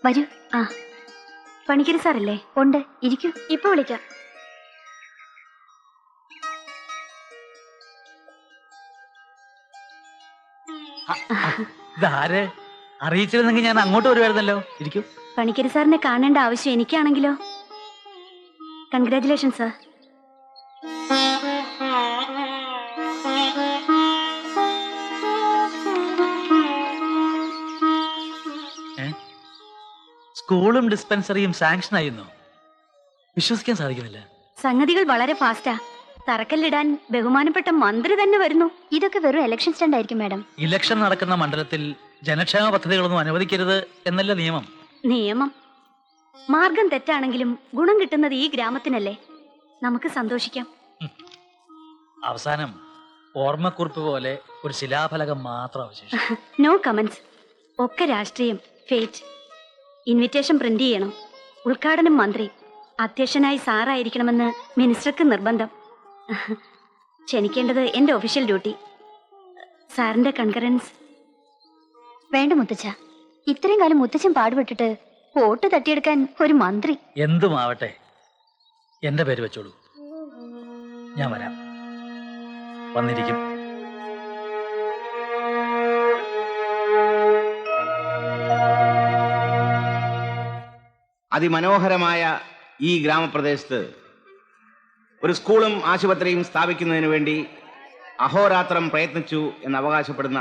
വരൂ. ആ, പണിക്കരി സാറല്ലേ? ഉണ്ട്, ഇരിക്കൂ. ഇപ്പൊ വിളിക്കാം. ഇതാരെ അറിയിച്ചിരുന്നെങ്കിൽ ഞാൻ അങ്ങോട്ട് വരുമായിരുന്നല്ലോ. ഇരിക്കൂ. പണിക്കരി സാറിനെ കാണേണ്ട ആവശ്യം എനിക്കാണെങ്കിലോ? Congratulation sir. സ്കൂളും ഡിസ്പെൻസറിയും സാങ്ഷൻ ആയിരുന്നു. വിശ്വസിക്കാൻ സാധിക്കുന്നില്ല. സംഗതികൾ വളരെ ഫാസ്റ്റാ. തറക്കല്ലിടാൻ ബഹുമാനപ്പെട്ട മന്ത്രി തന്നെ വരുന്നു. ഇതൊക്കെ വെറും ഇലക്ഷൻ സ്റ്റണ്ട് ആയിരിക്കും മാഡം. ഇലക്ഷൻ നടക്കുന്ന മണ്ഡലത്തിൽ ജനക്ഷേമ പദ്ധതികളൊന്നും അനുവദിക്കരുത് എന്നല്ല നിയമം. നിയമം മാർഗം തെറ്റാണെങ്കിലും ഗുണം കിട്ടുന്നത് ഈ ഗ്രാമത്തിനല്ലേ? നമുക്ക് സന്തോഷിക്കാം. അവസാനം ഓർമ്മക്കുറിപ്പ് പോലെ ഒരു ശിലാഫലകം മാത്രം അവശേഷിച്ചു. No comments. ഒക്കെ രാഷ്ട്രീയം, ഫേറ്റ്. ഇൻവിറ്റേഷൻ പ്രിന്റ് ചെയ്യണം. ഉദ്ഘാടനം മന്ത്രി, അധ്യക്ഷനായി സാറായിരിക്കണമെന്ന് മിനിസ്റ്റർക്ക് നിർബന്ധം. ക്ഷണിക്കേണ്ടത് എന്റെ ഒഫീഷ്യൽ ഡ്യൂട്ടി. സാറിന്റെ കൺകറൻസ് വേണ്ട മുത്തച്ഛ. ഇത്രയും കാലം മുത്തച്ഛൻ പാടുപെട്ടിട്ട് വോട്ട് തട്ടിയെടുക്കാൻ ഒരു മന്ത്രി. എന്തുമാവട്ടെ, എന്റെ പേര് വെച്ചോളൂ. ഞാൻ വരാം, വന്നിരിക്കും. അതിമനോഹരമായ ഈ ഗ്രാമപ്രദേശത്ത് ഒരു സ്കൂളും ആശുപത്രിയും സ്ഥാപിക്കുന്നതിന് വേണ്ടി അഹോരാത്രം പ്രയത്നിച്ചു എന്ന് അവകാശപ്പെടുന്ന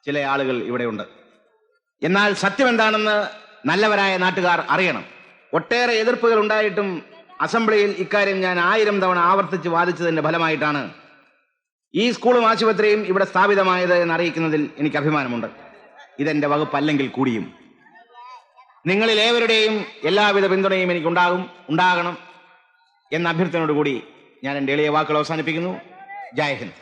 ചില ആളുകൾ ഇവിടെയുണ്ട്. എന്നാൽ സത്യം എന്താണെന്ന് നല്ലവരായ നാട്ടുകാർ അറിയണം. ഒട്ടേറെ എതിർപ്പുകൾ ഉണ്ടായിട്ടും അസംബ്ലിയിൽ ഇക്കാര്യം ഞാൻ 1000 തവണ ആവർത്തിച്ച് വാദിച്ചതിന്റെ ഫലമായിട്ടാണ് ഈ സ്കൂളും ആശുപത്രിയും ഇവിടെ സ്ഥാപിതമായത് എന്നറിയിക്കുന്നതിൽ എനിക്ക് അഭിമാനമുണ്ട്. ഇതെന്റെ വകുപ്പല്ലെങ്കിൽ കൂടിയും നിങ്ങളിൽ ഏവരുടെയും എല്ലാവിധ പിന്തുണയും എനിക്ക് ഉണ്ടാകണം എന്ന അഭ്യർത്ഥനയോടുകൂടി ഞാൻ എൻ്റെ എളിയ വാക്കുകൾ അവസാനിപ്പിക്കുന്നു. ജയ് ഹിന്ദ്.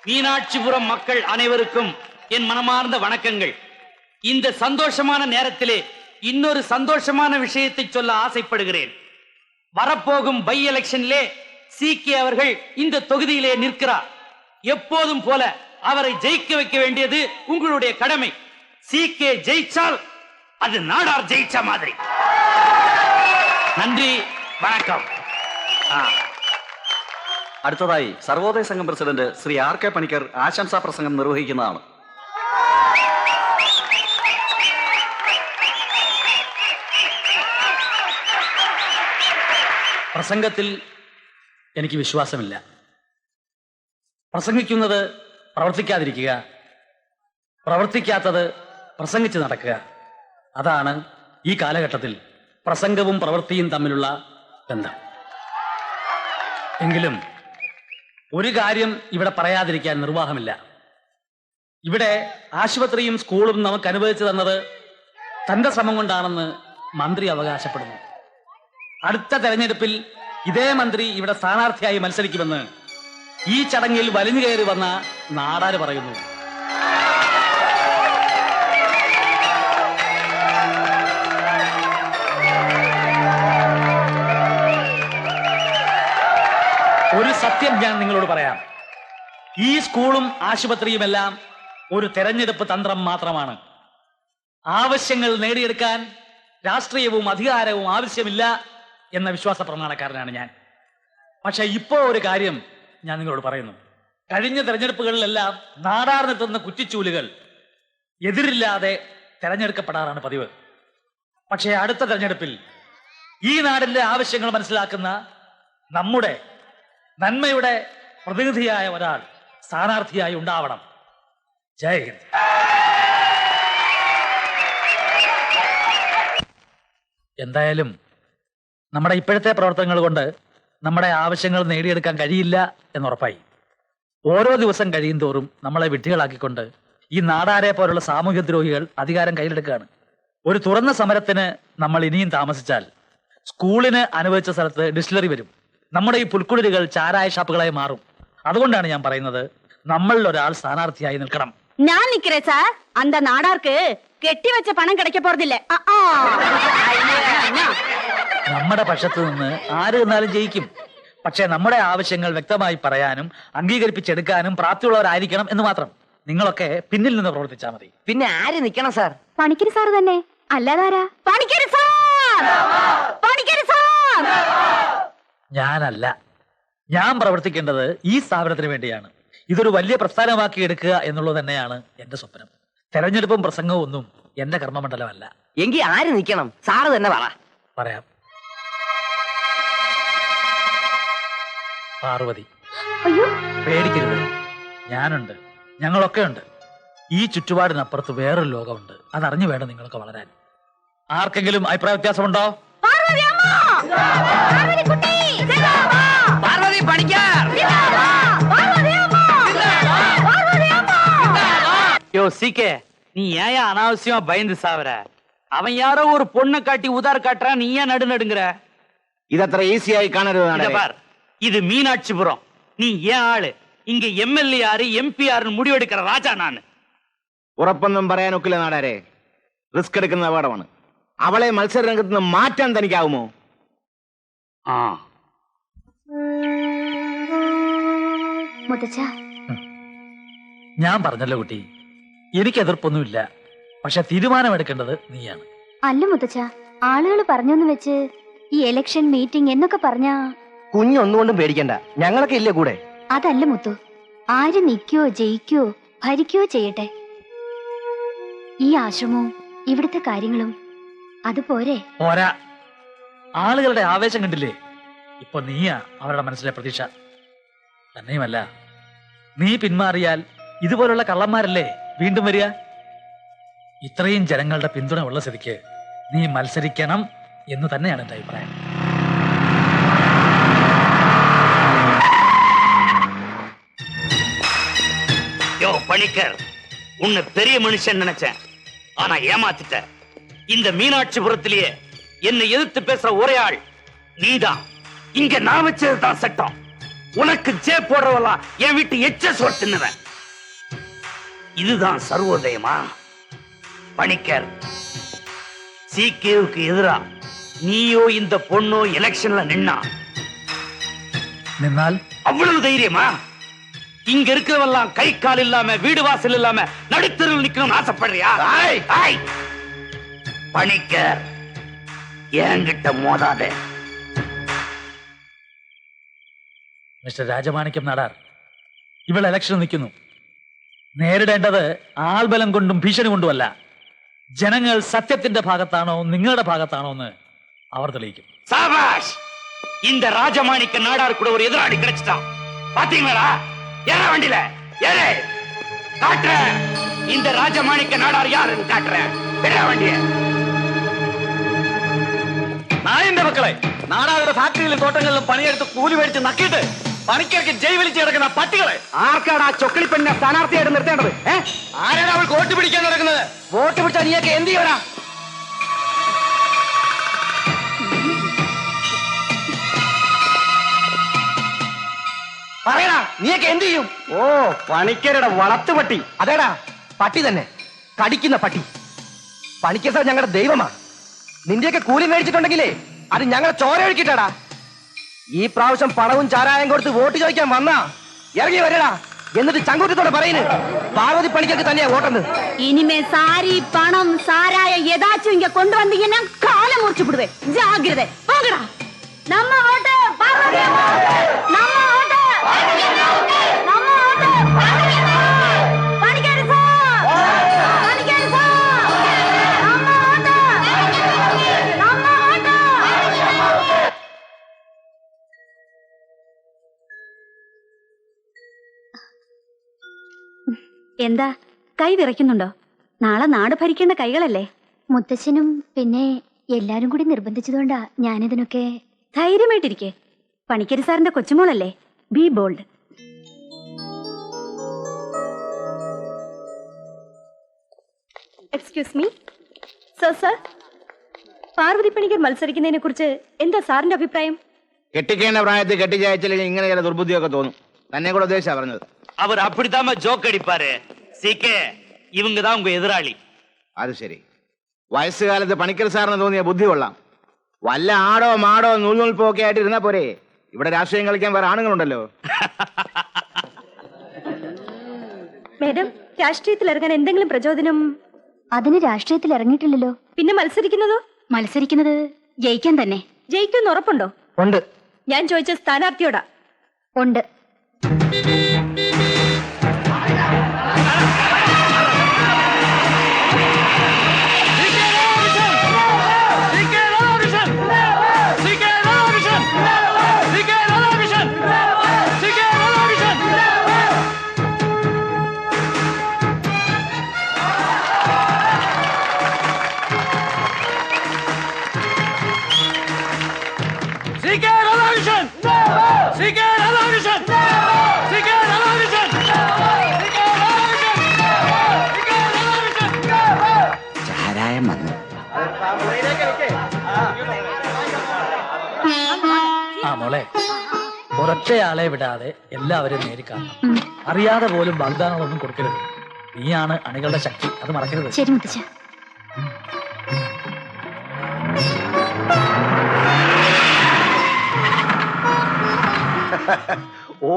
மீனாட்சிபுரம் மக்கள் அனைவருக்கும் என் மனமார்ந்த வணக்கங்கள். இந்த சந்தோஷமான நேரத்திலே இன்னொரு சந்தோஷமான விஷயத்தை சொல்ல ஆசைப்படுகிறேன். வரப்போகும் பை எலெக்ஷனிலே சீக்கே அவர்கள் இந்த தொகுதியிலே நிற்கிறார். எப்போதும் போல அவரை ஜெயிக்க வைக்க வேண்டியது உங்களுடைய கடமை. சீக்கே ஜெயிச்சால் அது நாடார் ஜெயிச்ச மாதிரி. நன்றி, வணக்கம். അടുത്തതായി സർവോദയ സംഘം പ്രസിഡന്റ് ശ്രീ RK പണിക്കർ ആശംസാ പ്രസംഗം നിർവഹിക്കുന്നതാണ്. പ്രസംഗത്തിൽ എനിക്ക് വിശ്വാസമില്ല. പ്രസംഗിക്കുന്നത് പ്രവർത്തിക്കാതിരിക്കുക, പ്രവർത്തിക്കാത്തത് പ്രസംഗിച്ച് നടക്കുക. അതാണ് ഈ കാലഘട്ടത്തിൽ പ്രസംഗവും പ്രവൃത്തിയും തമ്മിലുള്ള ബന്ധം. എങ്കിലും ഒരു കാര്യം ഇവിടെ പറയാതിരിക്കാൻ നിർവാഹമില്ല. ഇവിടെ ആശുപത്രിയും സ്കൂളും നമുക്ക് അനുവദിച്ചു തന്നത് തന്റെ ശ്രമം കൊണ്ടാണെന്ന് മന്ത്രി അവകാശപ്പെടുന്നു. അടുത്ത തെരഞ്ഞെടുപ്പിൽ ഇതേ മന്ത്രി ഇവിടെ സ്ഥാനാർത്ഥിയായി മത്സരിക്കുമെന്ന് ഈ ചടങ്ങിൽ വലിഞ്ഞു കയറി വന്ന നാടാര് പറയുന്നു. ഒരു സത്യം ഞാൻ നിങ്ങളോട് പറയാം. ഈ സ്കൂളും ആശുപത്രിയുമെല്ലാം ഒരു തെരഞ്ഞെടുപ്പ് തന്ത്രം മാത്രമാണ്. ആവശ്യങ്ങൾ നേടിയെടുക്കാൻ രാഷ്ട്രീയവും അധികാരവും ആവശ്യമില്ല എന്ന വിശ്വാസ പ്രമാണക്കാരനാണ് ഞാൻ. പക്ഷെ ഇപ്പോ ഒരു കാര്യം ഞാൻ നിങ്ങളോട് പറയുന്നു. കഴിഞ്ഞ തെരഞ്ഞെടുപ്പുകളിലെല്ലാം നാടാർ നിർത്തുന്ന കുറ്റിച്ചൂലുകൾ എതിരില്ലാതെ തെരഞ്ഞെടുക്കപ്പെടാറാണ് പതിവ്. പക്ഷേ അടുത്ത തെരഞ്ഞെടുപ്പിൽ ഈ നാടിന്റെ ആവശ്യങ്ങൾ മനസ്സിലാക്കുന്ന നമ്മുടെ നന്മയുടെ പ്രതിനിധിയായ ഒരാൾ സ്ഥാനാർത്ഥിയായി ഉണ്ടാവണം. ജയ് ഹിന്ദ്. എന്തായാലും നമ്മുടെ ഇപ്പോഴത്തെ പ്രവർത്തനങ്ങൾ കൊണ്ട് നമ്മുടെ ആവശ്യങ്ങൾ നേടിയെടുക്കാൻ കഴിയില്ല എന്നുറപ്പായി. ഓരോ ദിവസം കഴിയും തോറും നമ്മളെ വിഡ്ഢികളാക്കിക്കൊണ്ട് ഈ നാടാരെ പോലുള്ള സാമൂഹ്യ ദ്രോഹികൾ അധികാരം കയ്യിലെടുക്കുകയാണ്. ഒരു തുറന്ന സമരത്തിന് നമ്മൾ ഇനിയും താമസിച്ചാൽ സ്കൂളിന് അനുവദിച്ച സ്ഥലത്ത് ഡിസ്റ്റിലറി വരും. നമ്മുടെ ഈ പുൽക്കുടിലുകൾ ചാരായ ഷാപ്പുകളായി മാറും. അതുകൊണ്ടാണ് ഞാൻ പറയുന്നത്, നമ്മളിൽ ഒരാൾ സ്ഥാനാർത്ഥിയായി നിൽക്കണം. ഞാൻ നിൽക്കേ സാർ. അന്ത നാടാർക്ക് കെട്ടിവെച്ച പണം കിടക്ക പോറതില്ലേ. നമ്മുടെ പക്ഷത്ത് നിന്ന് ആര് നിന്നാലും ജയിക്കും. പക്ഷേ നമ്മുടെ ആവശ്യങ്ങൾ വ്യക്തമായി പറയാനും അംഗീകരിപ്പിച്ചെടുക്കാനും പ്രാപ്തിയുള്ളവരായിരിക്കണം എന്ന് മാത്രം. നിങ്ങളൊക്കെ പിന്നിൽ നിന്ന് പ്രവർത്തിച്ചാൽ മതി. പിന്നെ ആര് നിക്കണം സാർ? പണിക്കര് സാർ തന്നെ, അല്ലാതാരാ? പണിക്കര് സാർ! പണിക്കര് സാർ! ഞാനല്ല, ഞാൻ പ്രവർത്തിക്കേണ്ടത് ഈ സ്ഥാപനത്തിന് വേണ്ടിയാണ്. ഇതൊരു വലിയ പ്രസ്ഥാനമാക്കി എടുക്കുക എന്നുള്ളത് തന്നെയാണ് എന്റെ സ്വപ്നം. തെരഞ്ഞെടുപ്പും പ്രസംഗവും ഒന്നും എന്റെ കർമ്മമണ്ഡലമല്ല. എങ്കിൽ ആര് നിക്കണം? സാറ് തന്നെ പറ. പറയാം. പാർവതി. അയ്യോ, പേടിക്കരുത്, ഞാനുണ്ട്, ഞങ്ങളൊക്കെ ഉണ്ട്. ഈ ചുറ്റുപാടിനപ്പുറത്ത് വേറൊരു ലോകമുണ്ട്. അതറിഞ്ഞു വേണം നിങ്ങളൊക്കെ വളരാൻ. ആർക്കെങ്കിലും അഭിപ്രായ വ്യത്യാസമുണ്ടോ? പാർവതി പണിക്കർ! யோ சீக்கே, நீ ஏன் அனாவசியமா பயந்து சாவற? அவன் யாரோ ஒரு பொண்ணை காட்டி உதார் காட்டுறான், நீ ஏன் நடுநடுங்கிற? ഇതത്ര ഈസിയായി കാണരുത് இத നാടരെ. பார், இது மீனாட்சிபுரம். நீ ஏன் ஆளு? இங்க எம்எல்ஏ யாரு, எம்பி யாருன்னு முடிவெடுக்கிற ராஜா நானு. ഉറപ്പൊന്നും പറയാനൊക്കില്ല നാടാരെ. റിസ്ക് എടുക്കുന്ന അപകടമാണ്. അവളെ മത്സര രംഗത്ത് നിന്ന് മാറ്റാൻ തനിക്കാവുമോ? ஆ, മുത്തച്ഛ, ഞാൻ പറഞ്ഞല്ലോ കുട്ടി, എനിക്ക് എതിർപ്പൊന്നുമില്ല. പക്ഷെ തീരുമാനമെടുക്കേണ്ടത് നീയാണ്. അല്ല മുത്തച്ഛ, ആളുകൾ പറഞ്ഞെന്ന് വെച്ച് ഈ ഇലക്ഷൻ മീറ്റിംഗ് എന്നൊക്കെ പറഞ്ഞാ കുഞ്ഞൊന്നുകൊണ്ടും പേടിക്കണ്ട, ഞങ്ങളൊക്കെ ഇല്ലേ കൂടെ. അതല്ല മുത്തു, ആര് നിൽക്കോ ജയിക്കോ ഭരിക്കോ ചെയ്യട്ടെ, ഈ ആശ്രമവും ഇവിടുത്തെ കാര്യങ്ങളും അതുപോരെ. പോരാ, ആളുകളുടെ ആവേശം കണ്ടില്ലേ? ഇപ്പൊ നീയാ അവരുടെ മനസ്സിലെ പ്രതീക്ഷ. തന്നെയുമല്ല, നീ പിന്മാറിയാൽ ഇതുപോലുള്ള കള്ളന്മാരല്ലേ വീണ്ടും വരിക. ഇത്രയും ജനങ്ങളുടെ പിന്തുണ ഉള്ള സ്ഥിതിക്ക് നീ മത്സരിക്കണം എന്ന് തന്നെയാണ് എന്റെ അഭിപ്രായം. யோ பணிக்கர், உன்னை பெரிய மனுஷன் நினைச்சேன், ஆனா ஏமாத்திட்ட. இந்த மீனாட்சிபுரத்திலேயே என்னை எதிர்த்து பேசுற ஒரே ஆள் நீதான். இங்க நான் வச்சதுதான் சட்டம். உனக்கு ஜே போடுறவெல்லாம் என் வீட்டு எச்ச சோறு தின்னுவேன். இதுதான் சர்வோதயமா? பணிக்கர், சிகேவுக்கு எதிரா நீயோ இந்த பொண்ணோ எலெக்ஷன்ல நின்னா നിന്നാൽ அவ்வளவு தைரியமா? இங்க இருக்கிறவெல்லாம் கை கால் இல்லாம வீடு வாசல் இல்லாம நடுத்தருவில் நிக்கணும்னு ஆசைப்படுறியா? பணிக்கர், என்கிட்ட மோதாதே. മിസ്റ്റർ രാജമാണിക്യം നാടാർ, ഇവൾ ഇലക്ഷൻ നിൽക്കുന്നു. നേരിടേണ്ടത് ആൾബലം കൊണ്ടും ഭീഷണി കൊണ്ടുമല്ല. ജനങ്ങൾ സത്യത്തിന്റെ ഭാഗത്താണോ നിങ്ങളുടെ ഭാഗത്താണോ എന്ന് അവർ തെളിയിക്കും. சாபாஷ்! இந்த ராஜமாணிக்க நாடார் கூட ஒரு எதிராளி கிடைச்சிட்டான். பாத்தீங்களா? ஏற வண்டியில ஏறு, காட்டுறேன். இந்த ராஜமாணிக்க நாடார் யாருன்னு காட்டுறேன். ஏற வண்டிய. നായന്റെ മക്കളെ, നാടാരുടെ ഫാക്ടറിയിലും തോട്ടങ്ങളിലും പണിയെടുത്ത് കൂലി മേടിച്ച് നക്കിയിട്ട് പണിക്കർക്ക് ജയ് വിളിച്ച് കിടക്കുന്ന പട്ടികളെ. ആർക്കാടാ ചൊക്കളി പെണ്ണെ സ്ഥാനാർത്ഥിയായിട്ട് നിർത്തേണ്ടത്? ആരാണ് അവൾ വോട്ട് പിടിക്കാൻ നടക്കുന്നത്? വോട്ട് പിടിച്ചാൽ നീയൊക്കെ എന്ത് ചെയ്യണ? പറയടാ, നീയൊക്കെ എന്ത് ചെയ്യും? ഓ, പണിക്കരുടെ വളർത്തു പട്ടി. അതേടാ, പട്ടി തന്നെ, കടിക്കുന്ന പട്ടി. പണിക്കർ സാർ ഞങ്ങളുടെ ദൈവമാ. നിന്റെയൊക്കെ കൂലി മേടിച്ചിട്ടുണ്ടെങ്കിലേ അത് ഞങ്ങളെ ചോര ഒഴുക്കിട്ടാടാ. ഈ പ്രാവശ്യം പണവും ചാരായം കൊടുത്ത് വോട്ട് ചോദിക്കാൻ വന്നാ ഇറങ്ങി വരടാ. എന്നിട്ട് ചങ്കൂറ്റത്തോടെ പറയുന്നു, പാർവതി പണിക്കർക്ക് തന്നെയാ വോട്ടെന്ന്. ഇനിമേ സാരി പണം സാരായ ഏതാച്ചും ഇങ്ങ കൊണ്ടുവന്നീங்கன்னா കാലം മുറിച്ചു വിടുവേ. ജാഗ്രത പോകടാ. നമ്മ വോട്ട് പാർവതി, നമ്മ വോട്ട്, നമ്മ vote Panicker sir, Panicker sir, നമ്മ വോട്ട്, നമ്മ വോട്ട്. എന്താ കൈ വിറയ്ക്കുന്നുണ്ടോ? നാളെ നാട് ഭരിക്കേണ്ട കൈകളല്ലേ? മുത്തച്ഛനും പിന്നെ എല്ലാരും കൂടി നിർബന്ധിച്ചതുകൊണ്ടാ ഞാനിതിനൊക്കെ. ധൈര്യമായിട്ടിരിക്കെ. പണിക്കരി സാറിന്റെ കൊച്ചുമോളല്ലേ? Be bold. Excuse me sir, Parvathi Panicker മത്സരിക്കുന്നതിനെ കുറിച്ച് എന്താ സാറിന്റെ അഭിപ്രായം? കെട്ടിക്കേണ്ട പ്രായത്തിൽ കെട്ടിച്ചയച്ചില്ലെങ്കിൽ ഇങ്ങനെ ചില ദുർബുദ്ധിയൊക്കെ തോന്നും. തന്നെ കൂടെ ഉദ്ദേശിച്ചാ പറഞ്ഞത്. அவர் அப்படித்தாம ஜோக் அடிப்பாரு. சீக்கே, இவங்க தான் உங்க எதிராளி. അത് ശരി. വയസ്സുകാലത്ത് പണിക്കർ സാറിന് തോന്നിയ ബുദ്ധി കൊള്ളാം. വല്ല ആടോ മാടോ നൂൽനൂൽപ്പോ ഒക്കെ ആയിട്ട് ഇരുന്നാ പോരെ. ഇവിടെ രാഷ്ട്രീയം കളിക്കാൻ വേറെ ആണുങ്ങളുണ്ടല്ലോ. മേഡം, രാഷ്ട്രീയത്തിൽ ഇറങ്ങാൻ എന്തെങ്കിലും പ്രചോദനം? അതിന് രാഷ്ട്രീയത്തിൽ ഇറങ്ങിയിട്ടില്ലല്ലോ. പിന്നെ മത്സരിക്കുന്നതോ? മത്സരിക്കുന്നത് ജയിക്കാൻ തന്നെ. ജയിക്കുമെന്ന് ഉറപ്പുണ്ടോ? ഉണ്ട്. ഞാൻ ചോദിച്ച സ്ഥാനാർത്ഥിയോടാ. ഉണ്ട്. ആ മോളെ, ഒരൊറ്റയാളെ വിടാതെ എല്ലാവരും നേരിക്കാണണം. അറിയാതെ പോലും വാഗ്ദാനങ്ങളൊന്നും കൊടുക്കരുത്. നീയാണ് അണികളുടെ ശക്തി, അത് മറക്കരുത്. ശരി മുത്തച്ഛ. ഓ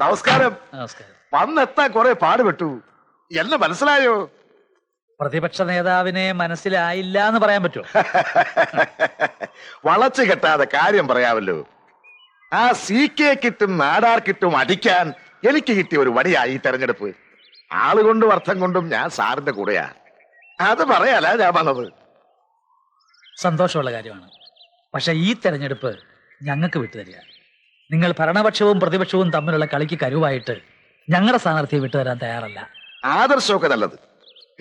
നമസ്കാരം. നമസ്കാരം. വന്നെത്താൻ കുറെ പാടുപെട്ടു. എന്നെ മനസ്സിലായോ? പ്രതിപക്ഷ നേതാവിനെ മനസ്സിലായില്ല എന്ന് പറയാൻ പറ്റുമോ? വളച്ചു കെട്ടാതെ കാര്യം പറയാമല്ലോ. ആ CK കിട്ടും നാടാർ കിട്ടും അടിക്കാൻ എനിക്ക് കിട്ടിയ ഒരു വടിയായി ഈ തെരഞ്ഞെടുപ്പ്. ആളുകൊണ്ടും അർത്ഥം കൊണ്ടും ഞാൻ സാറിന്റെ കൂടെയാ. അത് പറയാലാ ഞാൻ വന്നത്. സന്തോഷമുള്ള കാര്യമാണ്. പക്ഷെ ഈ തെരഞ്ഞെടുപ്പ് ഞങ്ങൾക്ക് വിട്ടുതരിക. നിങ്ങൾ ഭരണപക്ഷവും പ്രതിപക്ഷവും തമ്മിലുള്ള കളിക്ക് കരുവായിട്ട് ഞങ്ങളുടെ സ്ഥാനാർത്ഥിയെ വിട്ടുതരാൻ തയ്യാറല്ല. ആദർശമൊക്കെ നല്ലത്.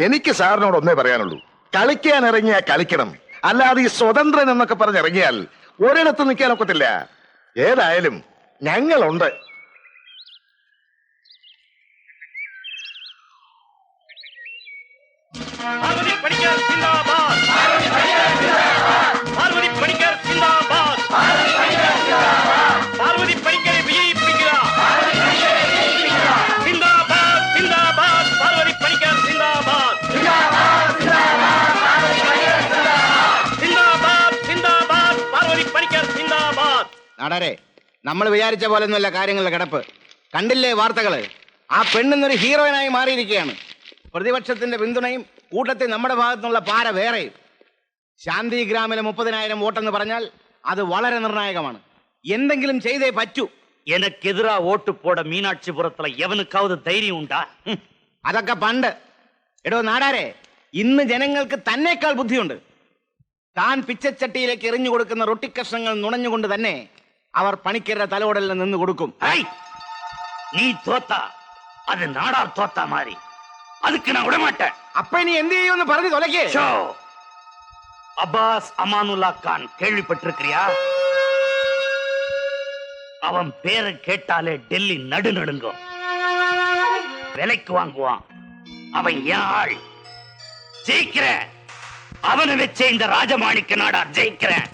എനിക്ക് സാറിനോട് ഒന്നേ പറയാനുള്ളൂ. കളിക്കാൻ ഇറങ്ങിയാൽ കളിക്കണം. അല്ലാതെ ഈ സ്വതന്ത്രൻ എന്നൊക്കെ പറഞ്ഞിറങ്ങിയാൽ ഒരിടത്ത് നിൽക്കാൻ ഒക്കത്തില്ല. ഏതായാലും ഞങ്ങളുണ്ട്. നാടാരെ, നമ്മൾ വിചാരിച്ച പോലൊന്നുമല്ല കാര്യങ്ങളുടെ കിടപ്പ്. കണ്ടില്ലേ വാർത്തകള്? ആ പെണ്ണിന്നൊരു ഹീറോയിനായി മാറിയിരിക്കുകയാണ്. പ്രതിപക്ഷത്തിന്റെ പിന്തുണയും കൂട്ടത്തിൽ നമ്മുടെ ഭാഗത്തുനിന്നുള്ള പാര വേറെയും. ശാന്തിഗ്രാമിലെ 30,000 വോട്ടെന്ന് പറഞ്ഞാൽ അത് വളരെ നിർണായകമാണ്. എന്തെങ്കിലും ചെയ്തേ പറ്റൂ. எனக்கெதிரா ஓட்டு போட மீனாட்சிபுரத்துல எவனுக்காவது தைரியம் உண்டா? അതൊക്കെ പണ്ട്. എടോ നാടാരെ, ഇന്ന് ജനങ്ങൾക്ക് തന്നേക്കാൾ ബുദ്ധിയുണ്ട്. താൻ പിച്ചച്ചട്ടിയിലേക്ക് എറിഞ്ഞു കൊടുക്കുന്ന റൊട്ടിക്കഷ്ണങ്ങൾ നുണഞ്ഞുകൊണ്ട് തന്നെ അവർ പണിക്കരുടെ തലോടലിൽ നിന്ന് കൊടുക്കും. நீ தோத்தா அது நாடார் தோத்தா மாதிரி. அதுக்கு நான் விட மாட்டேன். അപ്പൊ ഇനി എന്ത് ചെയ്യുമെന്ന് പറഞ്ഞു തൊലക്കേ. அப்பாஸ் அமானுல்லா கான் கேள்விப்பட்டிருக்கிறியா? அவன் பேரை கேட்டாலே டெல்லி நடு நடுங்கும். விலைக்கு வாங்குவான். அவன் ஏன் ஆள். ஜெயிக்கிற அவனை வச்சே இந்த ராஜமாணிக்க நாடார் ஜெயிக்கிறேன்.